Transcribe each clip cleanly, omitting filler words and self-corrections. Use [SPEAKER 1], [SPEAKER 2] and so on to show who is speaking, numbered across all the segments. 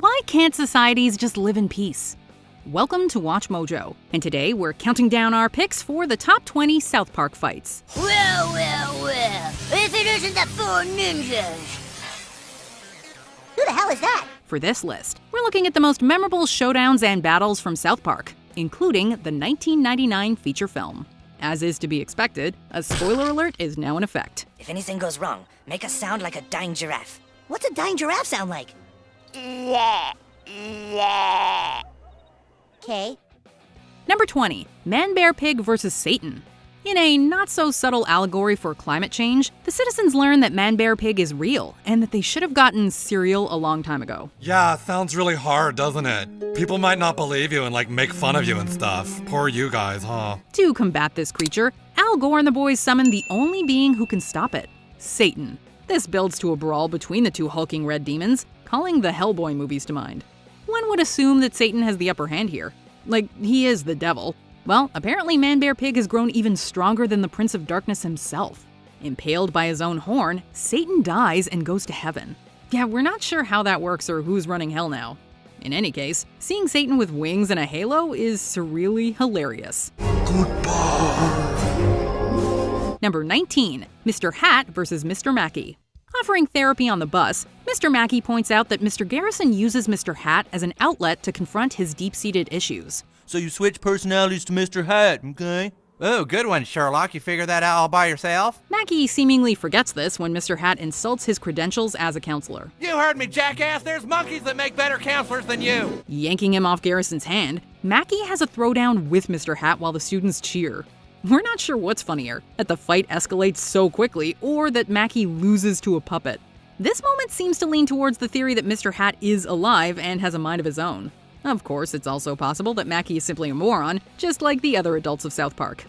[SPEAKER 1] Why can't societies just live in peace? Welcome to Watch Mojo, and today we're counting down our picks for the top 20 South Park fights.
[SPEAKER 2] Well, if it isn't the four ninjas. Who the hell is that?
[SPEAKER 1] For this list, we're looking at the most memorable showdowns and battles from South Park, including the 1999 feature film. As is to be expected, a spoiler alert is now in effect.
[SPEAKER 3] If anything goes wrong, make us sound like a dying giraffe.
[SPEAKER 2] What's a dying giraffe sound like? Okay.
[SPEAKER 1] Number 20, ManBearPig vs. Satan. In a not-so-subtle allegory for climate change, the citizens learn that ManBearPig is real and that they should have gotten cereal a long time ago.
[SPEAKER 4] Yeah, sounds really hard, doesn't it? People might not believe you and make fun of you and stuff. Poor you guys, huh?
[SPEAKER 1] To combat this creature, Al Gore and the boys summon the only being who can stop it, Satan. This builds to a brawl between the two hulking red demons, calling the Hellboy movies to mind. One would assume that Satan has the upper hand here. Like, he is the devil. Well, apparently ManBearPig has grown even stronger than the Prince of Darkness himself. Impaled by his own horn, Satan dies and goes to heaven. Yeah, we're not sure how that works or who's running hell now. In any case, seeing Satan with wings and a halo is surreally hilarious. Goodbye. Number 19, Mr. Hat vs. Mr. Mackey. Offering therapy on the bus, Mr. Mackey points out that Mr. Garrison uses Mr. Hat as an outlet to confront his deep-seated issues.
[SPEAKER 5] So you switch personalities to Mr. Hat, okay?
[SPEAKER 6] Oh, good one, Sherlock. You figured that out all by yourself?
[SPEAKER 1] Mackey seemingly forgets this when Mr. Hat insults his credentials as a counselor.
[SPEAKER 6] You heard me, jackass. There's monkeys that make better counselors than you.
[SPEAKER 1] Yanking him off Garrison's hand, Mackey has a throwdown with Mr. Hat while the students cheer. We're not sure what's funnier, that the fight escalates so quickly or that Mackey loses to a puppet. This moment seems to lean towards the theory that Mr. Hat is alive and has a mind of his own. Of course, it's also possible that Mackey is simply a moron, just like the other adults of South Park.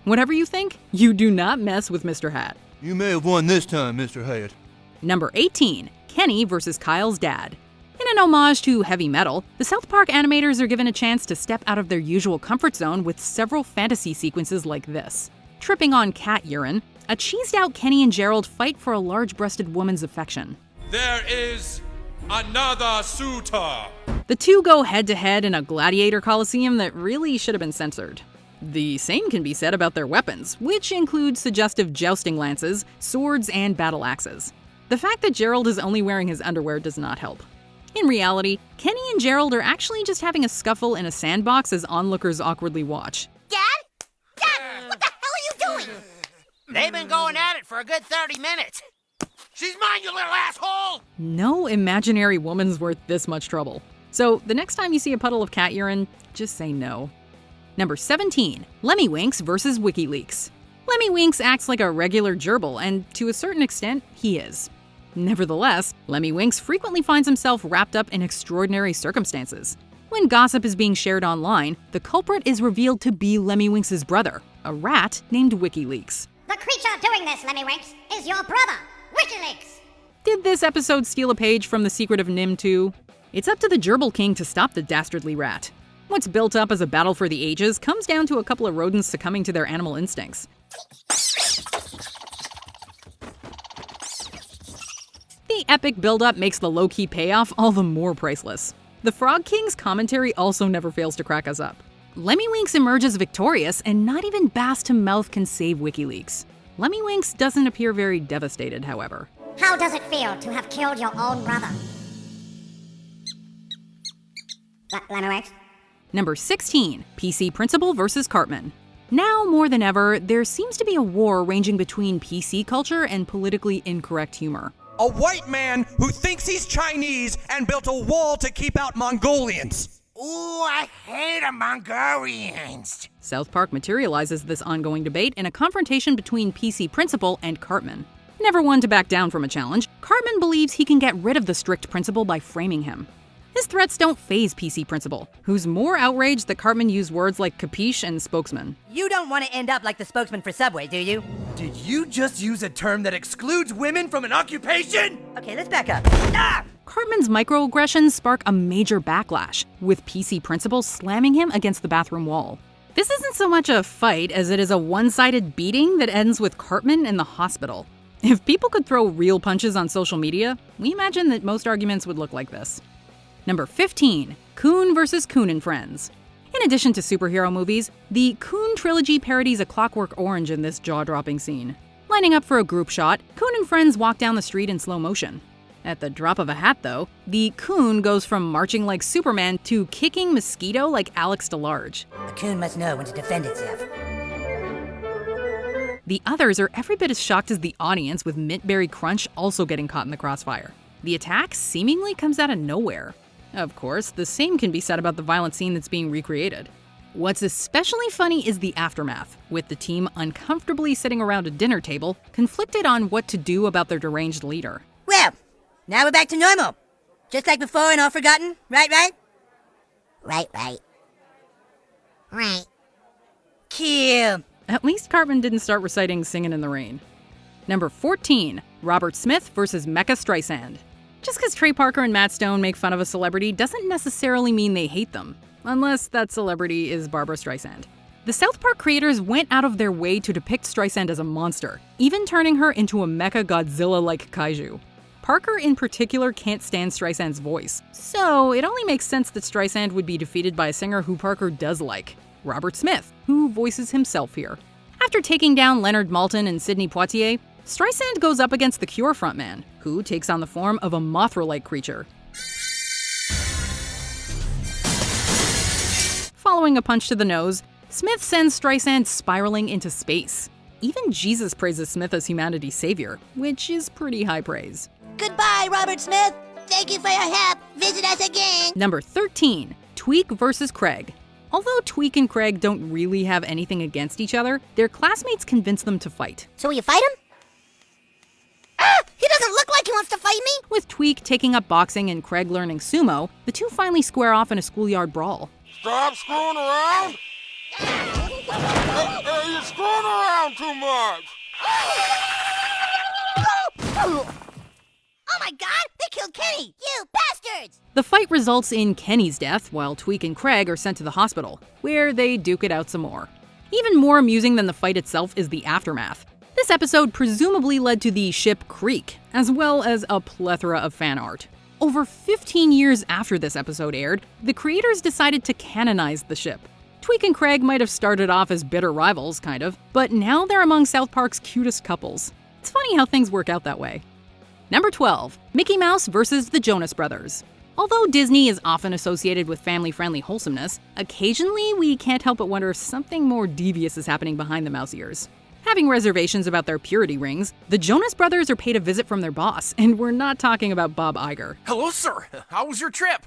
[SPEAKER 1] Whatever you think, you do not mess with Mr. Hat.
[SPEAKER 5] You may have won this time, Mr. Hat.
[SPEAKER 1] Number 18, Kenny vs. Kyle's dad. In an homage to heavy metal, the South Park animators are given a chance to step out of their usual comfort zone with several fantasy sequences like this. Tripping on cat urine, a cheesed-out Kenny and Gerald fight for a large-breasted woman's affection.
[SPEAKER 7] There is another suitor.
[SPEAKER 1] The two go head-to-head in a gladiator coliseum that really should have been censored. The same can be said about their weapons, which include suggestive jousting lances, swords, and battle axes. The fact that Gerald is only wearing his underwear does not help. In reality, Kenny and Gerald are actually just having a scuffle in a sandbox as onlookers awkwardly watch.
[SPEAKER 2] Dad? Dad, what the hell are you doing?
[SPEAKER 6] They've been going at it for a good 30 minutes. She's mine, you little asshole!
[SPEAKER 1] No imaginary woman's worth this much trouble. So the next time you see a puddle of cat urine, just say no. Number 17, Lemmy vs. Wikileaks. Lemmy acts like a regular gerbil, and to a certain extent, he is. Nevertheless, Lemmy frequently finds himself wrapped up in extraordinary circumstances. When gossip is being shared online, the culprit is revealed to be Lemmy brother, a rat named Wikileaks.
[SPEAKER 8] The creature doing this, Lemmy is your brother, Wikileaks.
[SPEAKER 1] Did this episode steal a page from The Secret of Nim 2? It's up to the Gerbil King to stop the dastardly rat. What's built up as a battle for the ages comes down to a couple of rodents succumbing to their animal instincts. The epic build-up makes the low-key payoff all the more priceless. The Frog King's commentary also never fails to crack us up. Lemmy emerges victorious, and not even Bass to Mouth can save Wikileaks. Lemmy doesn't appear very devastated, however.
[SPEAKER 8] How does it feel to have killed your own brother? Lemmy
[SPEAKER 1] Number 16, PC Principal vs. Cartman. Now more than ever, there seems to be a war ranging between PC culture and politically incorrect humor.
[SPEAKER 9] A white man who thinks he's Chinese and built a wall to keep out Mongolians.
[SPEAKER 6] Ooh, I hate the Mongolians.
[SPEAKER 1] South Park materializes this ongoing debate in a confrontation between PC Principal and Cartman. Never one to back down from a challenge, Cartman believes he can get rid of the strict principal by framing him. His threats don't faze PC Principal, who's more outraged that Cartman used words like capiche and spokesman.
[SPEAKER 3] You don't want to end up like the spokesman for Subway, do you?
[SPEAKER 9] Did you just use a term that excludes women from an occupation?
[SPEAKER 3] Okay, let's back up. Ah!
[SPEAKER 1] Cartman's microaggressions spark a major backlash, with PC Principal slamming him against the bathroom wall. This isn't so much a fight as it is a one-sided beating that ends with Cartman in the hospital. If people could throw real punches on social media, we imagine that most arguments would look like this. Number 15. Coon vs. Coon and Friends. In addition to superhero movies, the Coon trilogy parodies A Clockwork Orange in this jaw-dropping scene. Lining up for a group shot, Coon and Friends walk down the street in slow motion. At the drop of a hat, though, the Coon goes from marching like Superman to kicking Mosquito like Alex DeLarge.
[SPEAKER 3] A coon must know when to defend itself.
[SPEAKER 1] The others are every bit as shocked as the audience, with Mint Berry Crunch also getting caught in the crossfire. The attack seemingly comes out of nowhere. Of course, the same can be said about the violent scene that's being recreated. What's especially funny is the aftermath, with the team uncomfortably sitting around a dinner table, conflicted on what to do about their deranged leader.
[SPEAKER 3] Well, now we're back to normal. Just like before and all forgotten, right?
[SPEAKER 2] Right.
[SPEAKER 3] Kill.
[SPEAKER 1] At least Cartman didn't start reciting Singin' in the Rain. Number 14. Robert Smith vs. Mecha-Streisand. Just because Trey Parker and Matt Stone make fun of a celebrity doesn't necessarily mean they hate them, unless that celebrity is Barbra Streisand. The South Park creators went out of their way to depict Streisand as a monster, even turning her into a mecha Godzilla-like kaiju. Parker in particular can't stand Streisand's voice, so it only makes sense that Streisand would be defeated by a singer who Parker does like, Robert Smith, who voices himself here. After taking down Leonard Maltin and Sidney Poitier, Streisand goes up against the Cure frontman, who takes on the form of a Mothra-like creature. Following a punch to the nose, Smith sends Streisand spiraling into space. Even Jesus praises Smith as humanity's savior, which is pretty high praise.
[SPEAKER 2] Goodbye, Robert Smith. Thank you for your help. Visit us again.
[SPEAKER 1] Number 13. Tweek vs. Craig. Although Tweek and Craig don't really have anything against each other, their classmates convince them to fight.
[SPEAKER 2] So will you fight him? Ah! He doesn't look like he wants to fight me!
[SPEAKER 1] With Tweek taking up boxing and Craig learning sumo, the two finally square off in a schoolyard brawl.
[SPEAKER 7] Stop screwing around! Hey, you're screwing around too much!
[SPEAKER 2] Oh my god! They killed Kenny! You bastards!
[SPEAKER 1] The fight results in Kenny's death, while Tweek and Craig are sent to the hospital, where they duke it out some more. Even more amusing than the fight itself is the aftermath. This episode presumably led to the ship Creek, as well as a plethora of fan art. Over 15 years after this episode aired, the creators decided to canonize the ship. Tweek and Craig might have started off as bitter rivals, kind of, but now they're among South Park's cutest couples. It's funny how things work out that way. Number 12. Mickey Mouse vs. the Jonas Brothers. Although Disney is often associated with family-friendly wholesomeness, occasionally we can't help but wonder if something more devious is happening behind the mouse ears. Having reservations about their purity rings, the Jonas Brothers are paid a visit from their boss, and we're not talking about Bob Iger.
[SPEAKER 6] Hello, sir. How was your trip?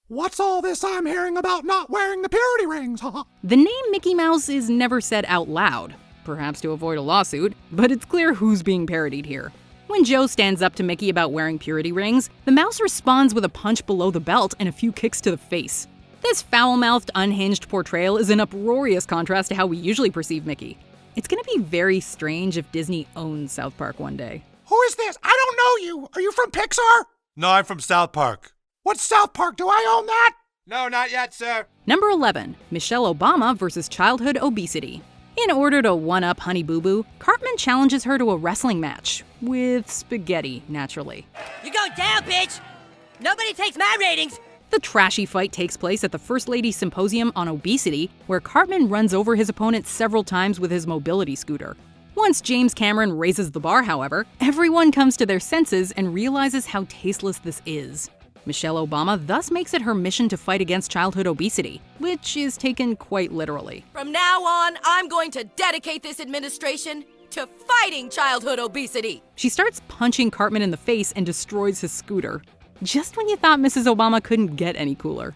[SPEAKER 10] What's all this I'm hearing about not wearing the purity rings, huh?
[SPEAKER 1] The name Mickey Mouse is never said out loud, perhaps to avoid a lawsuit, but it's clear who's being parodied here. When Joe stands up to Mickey about wearing purity rings, the mouse responds with a punch below the belt and a few kicks to the face. This foul-mouthed, unhinged portrayal is an uproarious contrast to how we usually perceive Mickey. It's gonna be very strange if Disney owns South Park one day.
[SPEAKER 10] Who is this? I don't know you. Are you from Pixar?
[SPEAKER 4] No, I'm from South Park.
[SPEAKER 10] What's South Park? Do I own that?
[SPEAKER 7] No, not yet, sir.
[SPEAKER 1] Number 11. Michelle Obama versus childhood obesity. In order to one-up Honey Boo Boo, Cartman challenges her to a wrestling match. With spaghetti, naturally.
[SPEAKER 3] You're going down, bitch! Nobody takes my ratings!
[SPEAKER 1] The trashy fight takes place at the First Lady Symposium on Obesity, where Cartman runs over his opponent several times with his mobility scooter. Once James Cameron raises the bar, however, everyone comes to their senses and realizes how tasteless this is. Michelle Obama thus makes it her mission to fight against childhood obesity, which is taken quite literally.
[SPEAKER 11] From now on, I'm going to dedicate this administration to fighting childhood obesity.
[SPEAKER 1] She starts punching Cartman in the face and destroys his scooter. Just when you thought Mrs. Obama couldn't get any cooler.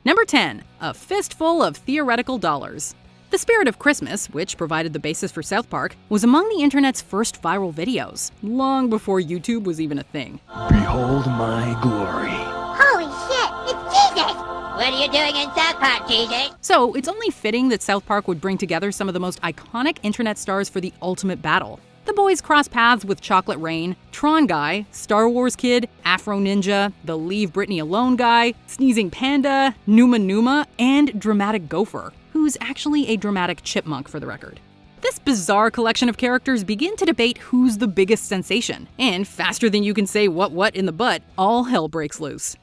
[SPEAKER 1] Number 10. A fistful of theoretical dollars. The Spirit of Christmas, which provided the basis for South Park, was among the internet's first viral videos, long before YouTube was even a thing.
[SPEAKER 12] Behold my glory.
[SPEAKER 2] Holy shit! It's Jesus! What are you doing in South Park, Jesus?
[SPEAKER 1] So, it's only fitting that South Park would bring together some of the most iconic internet stars for the ultimate battle. The boys cross paths with Chocolate Rain, Tron Guy, Star Wars Kid, Afro Ninja, the Leave Britney Alone Guy, Sneezing Panda, Numa Numa, and Dramatic Gopher, who's actually a dramatic chipmunk for the record. This bizarre collection of characters begin to debate who's the biggest sensation, and faster than you can say what in the butt, all hell breaks loose.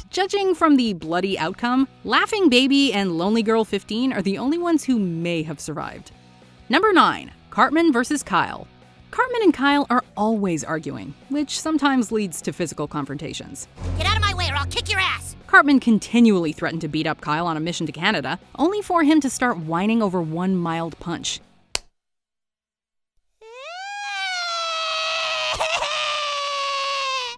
[SPEAKER 1] Judging from the bloody outcome, Laughing Baby and Lonely Girl 15 are the only ones who may have survived. Number 9. Cartman vs. Kyle. Cartman and Kyle are always arguing, which sometimes leads to physical confrontations.
[SPEAKER 2] Get out of my way or I'll kick your ass!
[SPEAKER 1] Cartman continually threatened to beat up Kyle on a mission to Canada, only for him to start whining over one mild punch.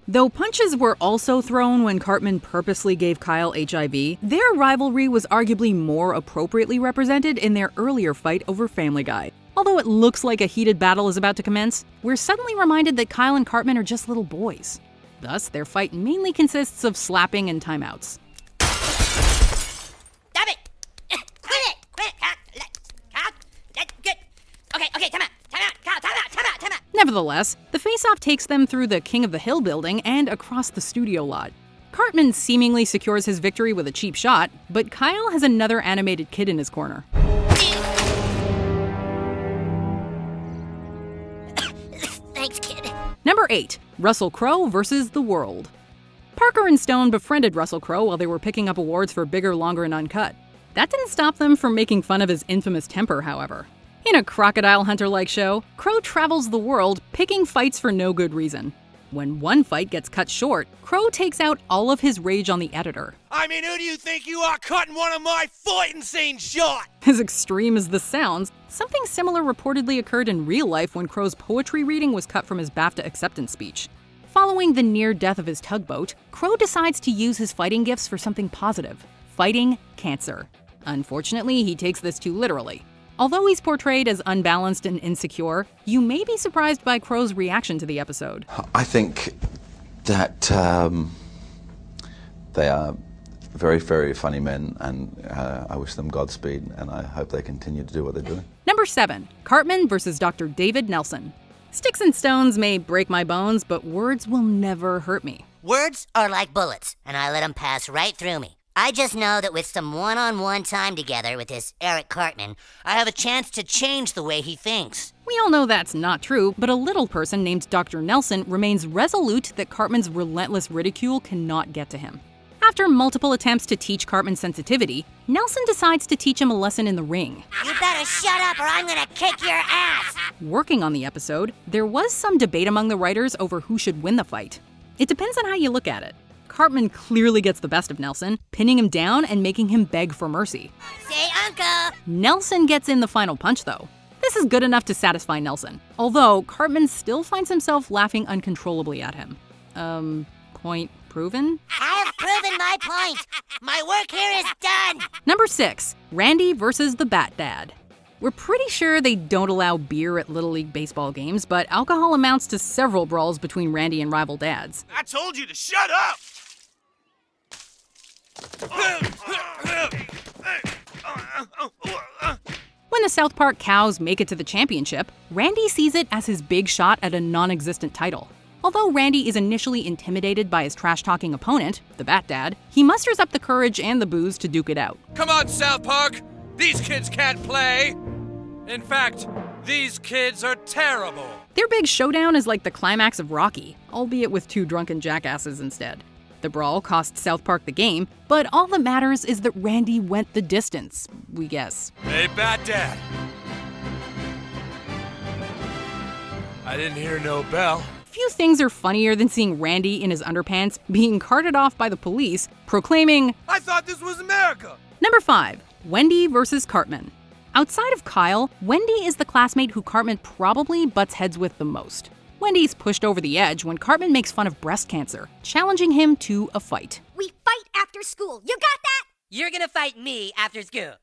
[SPEAKER 1] Though punches were also thrown when Cartman purposely gave Kyle HIV, their rivalry was arguably more appropriately represented in their earlier fight over Family Guy. Although it looks like a heated battle is about to commence, we're suddenly reminded that Kyle and Cartman are just little boys. Thus, their fight mainly consists of slapping and timeouts.
[SPEAKER 2] Stop it! Quit it! Good. Okay, time out!
[SPEAKER 1] Nevertheless, the face-off takes them through the King of the Hill building and across the studio lot. Cartman seemingly secures his victory with a cheap shot, but Kyle has another animated kid in his corner.
[SPEAKER 2] Thanks, kid.
[SPEAKER 1] Number 8. Russell Crowe vs. The World. Parker and Stone befriended Russell Crowe while they were picking up awards for Bigger, Longer, and Uncut. That didn't stop them from making fun of his infamous temper, however. In a crocodile hunter-like show, Crowe travels the world picking fights for no good reason. When one fight gets cut short, Crowe takes out all of his rage on the editor.
[SPEAKER 6] I mean, who do you think you are cutting one of my fighting scenes short?
[SPEAKER 1] As extreme as this sounds, something similar reportedly occurred in real life when Crowe's poetry reading was cut from his BAFTA acceptance speech. Following the near death of his tugboat, Crowe decides to use his fighting gifts for something positive: fighting cancer. Unfortunately, he takes this too literally. Although he's portrayed as unbalanced and insecure, you may be surprised by Crowe's reaction to the episode.
[SPEAKER 13] I think that they are very, very funny men, and I wish them Godspeed, and I hope they continue to do what they're doing.
[SPEAKER 1] Number 7. Cartman vs. Dr. David Nelson. Sticks and stones may break my bones, but words will never hurt me.
[SPEAKER 2] Words are like bullets, and I let them pass right through me. I just know that with some one-on-one time together with this Eric Cartman, I have a chance to change the way he thinks.
[SPEAKER 1] We all know that's not true, but a little person named Dr. Nelson remains resolute that Cartman's relentless ridicule cannot get to him. After multiple attempts to teach Cartman sensitivity, Nelson decides to teach him a lesson in the ring.
[SPEAKER 2] You better shut up or I'm gonna kick your ass!
[SPEAKER 1] Working on the episode, there was some debate among the writers over who should win the fight. It depends on how you look at it. Cartman clearly gets the best of Nelson, pinning him down and making him beg for mercy.
[SPEAKER 2] Say uncle!
[SPEAKER 1] Nelson gets in the final punch, though. This is good enough to satisfy Nelson, although Cartman still finds himself laughing uncontrollably at him. Point proven?
[SPEAKER 2] I have proven my point! My work here is done!
[SPEAKER 1] Number 6. Randy versus the Bat Dad. We're pretty sure they don't allow beer at Little League baseball games, but alcohol amounts to several brawls between Randy and rival dads.
[SPEAKER 6] I told you to shut up!
[SPEAKER 1] When the South Park Cows make it to the championship, Randy sees it as his big shot at a non-existent title. Although Randy is initially intimidated by his trash-talking opponent, the Bat Dad, he musters up the courage and the booze to duke it out.
[SPEAKER 14] Come on, South Park! These kids can't play! In fact, these kids are terrible!
[SPEAKER 1] Their big showdown is like the climax of Rocky, albeit with 2 drunken jackasses instead. The brawl cost South Park the game, but all that matters is that Randy went the distance, we guess.
[SPEAKER 14] Hey, Bat Dad. I didn't hear no bell.
[SPEAKER 1] Few things are funnier than seeing Randy in his underpants being carted off by the police, proclaiming,
[SPEAKER 14] I thought this was America!
[SPEAKER 1] Number 5. Wendy versus Cartman. Outside of Kyle, Wendy is the classmate who Cartman probably butts heads with the most. Wendy's pushed over the edge when Cartman makes fun of breast cancer, challenging him to a fight.
[SPEAKER 8] We fight after school. You got that?
[SPEAKER 3] You're gonna fight me after school.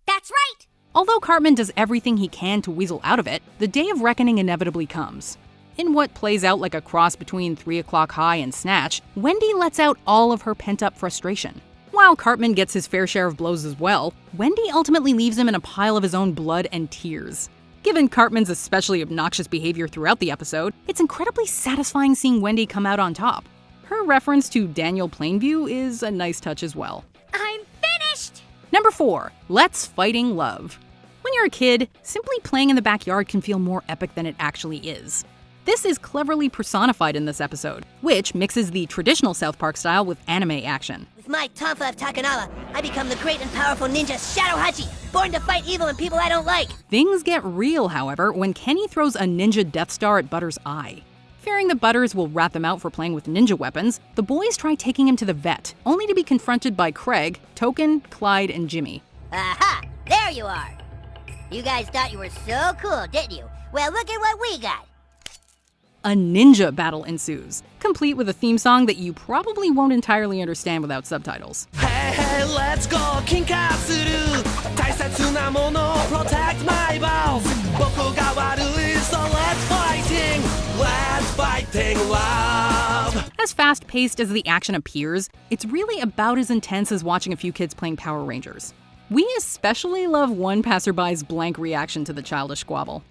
[SPEAKER 8] That's right.
[SPEAKER 1] Although Cartman does everything he can to weasel out of it, the day of reckoning inevitably comes. In what plays out like a cross between 3 O'Clock High and Snatch, Wendy lets out all of her pent-up frustration. While Cartman gets his fair share of blows as well, Wendy ultimately leaves him in a pile of his own blood and tears. Given Cartman's especially obnoxious behavior throughout the episode, it's incredibly satisfying seeing Wendy come out on top. Her reference to Daniel Plainview is a nice touch as well.
[SPEAKER 8] I'm finished!
[SPEAKER 1] Number 4, Let's Fighting Love. When you're a kid, simply playing in the backyard can feel more epic than it actually is. This is cleverly personified in this episode, which mixes the traditional South Park style with anime action.
[SPEAKER 3] With my Tonfa of Takanawa, I become the great and powerful ninja Shadow Hachi, born to fight evil and people I don't like.
[SPEAKER 1] Things get real, however, when Kenny throws a ninja Death Star at Butters' eye. Fearing that Butters will rat them out for playing with ninja weapons, the boys try taking him to the vet, only to be confronted by Craig, Token, Clyde, and Jimmy.
[SPEAKER 3] Aha! There you are! You guys thought you were so cool, didn't you? Well, look at what we got!
[SPEAKER 1] A ninja battle ensues, complete with a theme song that you probably won't entirely understand without subtitles.
[SPEAKER 15] Hey, hey, let's go, kinkatsuru. Taisetsu na mono, protect my balls. Boku ga warui, so let's fighting love.
[SPEAKER 1] As fast-paced as the action appears, it's really about as intense as watching a few kids playing Power Rangers. We especially love one passerby's blank reaction to the childish squabble.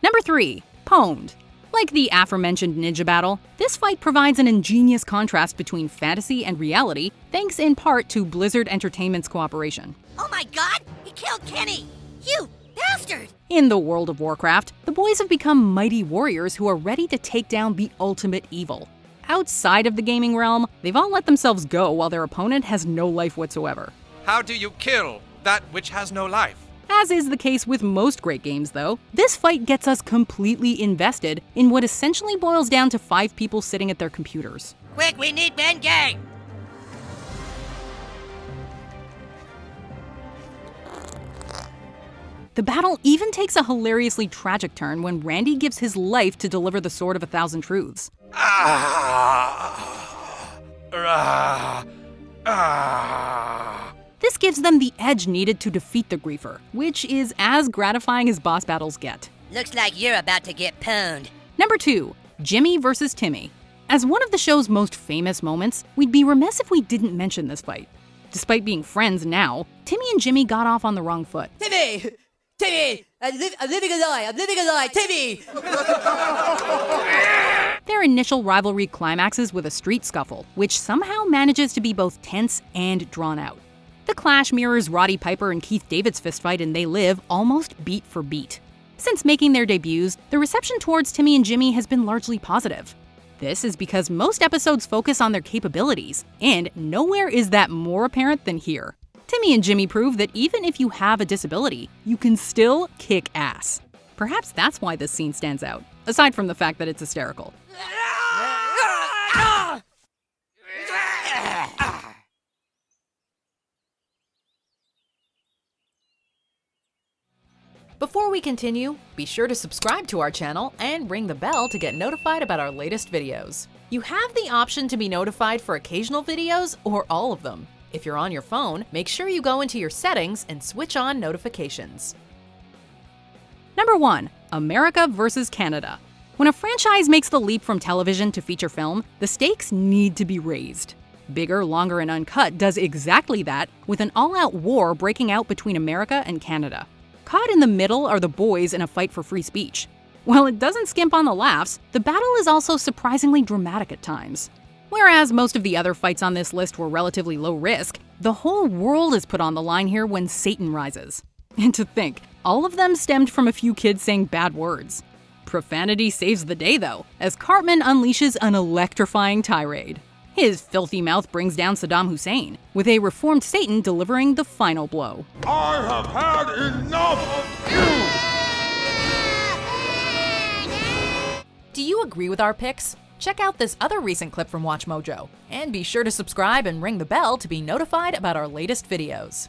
[SPEAKER 1] Number 3, Pwned. Like the aforementioned ninja battle, this fight provides an ingenious contrast between fantasy and reality, thanks in part to Blizzard Entertainment's cooperation.
[SPEAKER 3] Oh my god! He killed Kenny! You bastard!
[SPEAKER 1] In the World of Warcraft, the boys have become mighty warriors who are ready to take down the ultimate evil. Outside of the gaming realm, they've all let themselves go while their opponent has no life whatsoever.
[SPEAKER 14] How do you kill that which has no life?
[SPEAKER 1] As is the case with most great games, though, this fight gets us completely invested in what essentially boils down to 5 people sitting at their computers.
[SPEAKER 3] Quick, we need Ben Gang!
[SPEAKER 1] The battle even takes a hilariously tragic turn when Randy gives his life to deliver the Sword of a Thousand Truths. This gives them the edge needed to defeat the Griefer, which is as gratifying as boss battles get.
[SPEAKER 3] Looks like you're about to get pwned.
[SPEAKER 1] Number 2, Jimmy versus Timmy. As one of the show's most famous moments, we'd be remiss if we didn't mention this fight. Despite being friends now, Timmy and Jimmy got off on the wrong foot.
[SPEAKER 3] Timmy! Timmy! I'm living a lie! Timmy!
[SPEAKER 1] Their initial rivalry climaxes with a street scuffle, which somehow manages to be both tense and drawn out. The clash mirrors Roddy Piper and Keith David's fistfight in They Live almost beat for beat. Since making their debuts, the reception towards Timmy and Jimmy has been largely positive. This is because most episodes focus on their capabilities, and nowhere is that more apparent than here. Timmy and Jimmy prove that even if you have a disability, you can still kick ass. Perhaps that's why this scene stands out, aside from the fact that it's hysterical. Before we continue, be sure to subscribe to our channel and ring the bell to get notified about our latest videos. You have the option to be notified for occasional videos or all of them. If you're on your phone, make sure you go into your settings and switch on notifications. Number 1, America versus Canada. When a franchise makes the leap from television to feature film, the stakes need to be raised. Bigger, Longer, and Uncut does exactly that, with an all-out war breaking out between America and Canada. Caught in the middle are the boys in a fight for free speech. While it doesn't skimp on the laughs, the battle is also surprisingly dramatic at times. Whereas most of the other fights on this list were relatively low risk, the whole world is put on the line here when Satan rises. And to think, all of them stemmed from a few kids saying bad words. Profanity saves the day though, as Cartman unleashes an electrifying tirade. His filthy mouth brings down Saddam Hussein, with a reformed Satan delivering the final blow.
[SPEAKER 7] I have had enough of you!
[SPEAKER 1] Do you agree with our picks? Check out this other recent clip from WatchMojo, and be sure to subscribe and ring the bell to be notified about our latest videos.